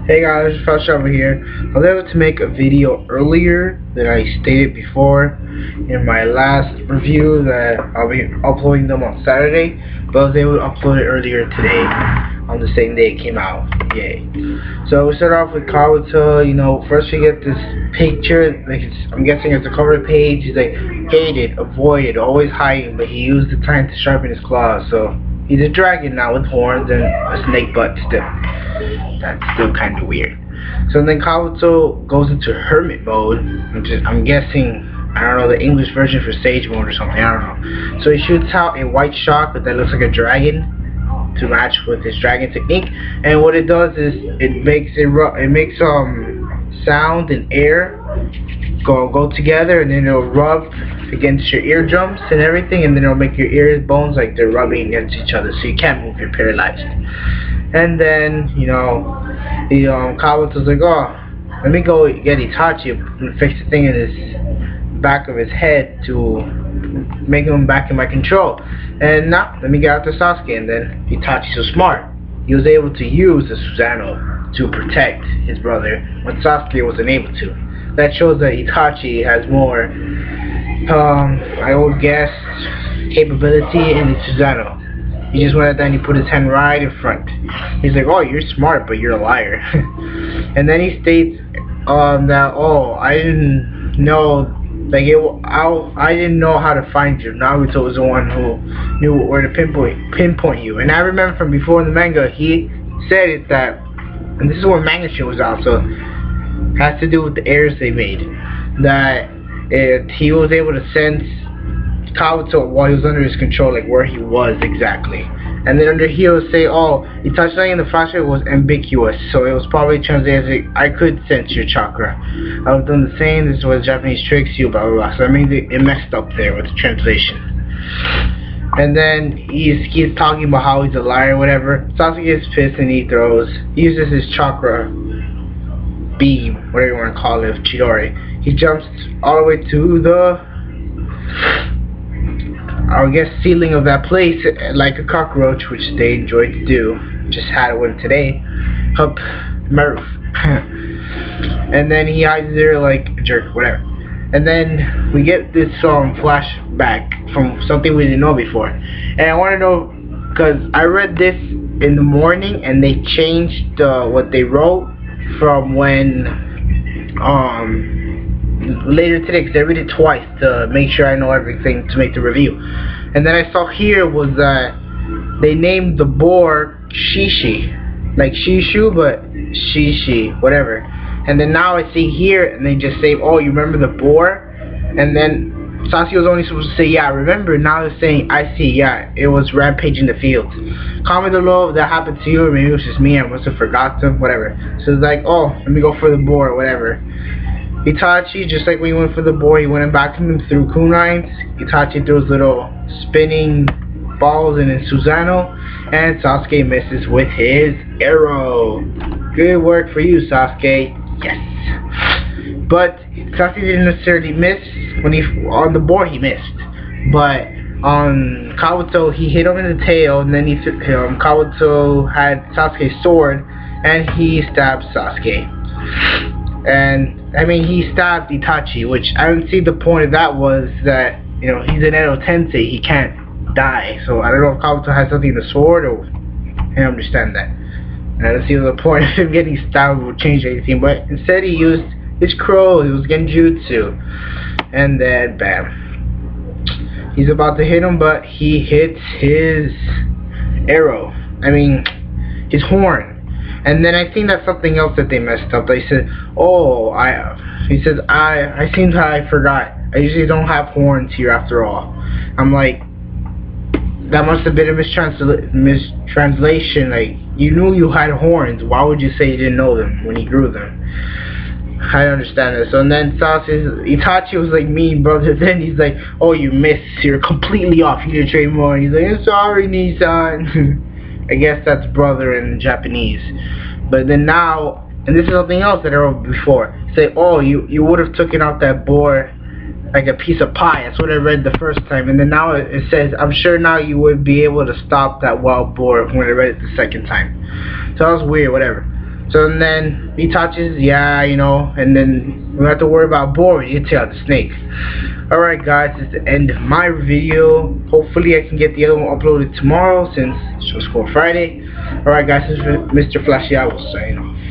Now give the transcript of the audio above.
Hey guys, it's Flash over here. I was able to make a video earlier than I stated before in my last review that I'll be uploading them on Saturday, but I was able to upload it earlier today on the same day it came out. Yay. So we start off with Kabuto. First we get this picture, I'm guessing it's a cover page. He's like, hated, avoided, always hiding, but he used the time to sharpen his claws. So he's a dragon now with horns and a snake butt still. That's still kind of weird. So then Kabuto goes into hermit mode, which is, I'm guessing, I don't know, the English version for sage mode or something, I don't know. So he shoots out a white shock that looks like a dragon to match with his dragon technique, and what it does is it makes sound and air go together, and then it'll rub against your eardrums and everything, and then it'll make your ear bones like they're rubbing against each other, so you can't move, you're paralyzed. And then, Kabuto's like, oh, let me go get Itachi and fix the thing in his back of his head to make him back in my control. And now, let me get out to Sasuke. And then Itachi's so smart, he was able to use the Susanoo to protect his brother when Sasuke wasn't able to. That shows that Itachi has more, I would guess, capability in his Susanoo. He just went out there and he put his hand right in front. He's like, oh, you're smart, but you're a liar. And then he states that, oh, I didn't know, I didn't know how to find you. Naruto was the one who knew where to pinpoint you. And I remember from before in the manga, he said it that, and this is when manga shit was out, so it has to do with the errors they made, that he was able to sense Kabuto while he was under his control, like where he was exactly. And then under here it would say, oh, Itachi in the flashback was ambiguous, so it was probably translated, I could sense your chakra. I was done the same, this is what Japanese tricks you, blah blah blah. So I mean it messed up there with the translation. And then he's talking about how he's a liar, whatever. Sasuke gets pissed and he uses his chakra beam, whatever you want to call it, Chidori. He jumps all the way to the, I guess, ceiling of that place like a cockroach, which they enjoy to do. Just had one today. Up my roof. And then he hides there like a jerk, whatever. And then we get this flashback from something we didn't know before. And I want to know, because I read this in the morning and they changed what they wrote from when later today, because I read it twice to make sure I know everything to make the review. And then I saw here was that they named the boar Shishi, like Shishu, but Shishi, whatever. And then now I see here, and they just say, oh, you remember the boar? And then Sasuke was only supposed to say, yeah, I remember. Now they're saying, I see, yeah, it was rampaging the fields. Comment below if that happened to you, or maybe it was just me, I must have forgotten, whatever. So it's like, oh, let me go for the boar, whatever. Itachi, just like when he went for the boar, he went back to him through kunais. Itachi throws little spinning balls in his Susanoo, and Sasuke misses with his arrow. Good work for you, Sasuke. Yes. But Sasuke didn't necessarily miss on the boar. He missed, but on Kabuto he hit him in the tail, and then Kabuto had Sasuke's sword, and he stabbed Sasuke. And I mean, he stabbed Itachi, which I don't see the point of that was that, he's an Edo Tensei, he can't die. So I don't know if Kabuto has something in the sword, or I don't understand that. And I don't see the point of him getting stabbed would change anything, but instead he used his crow, he was genjutsu. And then, bam. He's about to hit him, but he hits his arrow. I mean, his horn. And then I think that's something else that they messed up. They said, oh, he says, I seem to I forgot. I usually don't have horns here after all. I'm like, that must have been a mistranslation. Like, you knew you had horns. Why would you say you didn't know them when you grew them? I understand that. So and then Itachi was like, mean brother. Then he's like, oh, you missed. You're completely off. You need to train more. And he's like, I'm sorry, Nissan. I guess that's brother in Japanese. But then now, and this is something else that I wrote before, say, oh, you would have taken out that boar like a piece of pie. That's what I read the first time. And then now it says, I'm sure now you would be able to stop that wild boar when I read it the second time. So that was weird, whatever. So and then Itachi's, yeah, you know, and then we don't have to worry about Boar. You take out the snake. Alright guys, this is the end of my video. Hopefully I can get the other one uploaded tomorrow since it's supposed to go Friday. Alright guys, this is Mr. Flashy. I will sign off.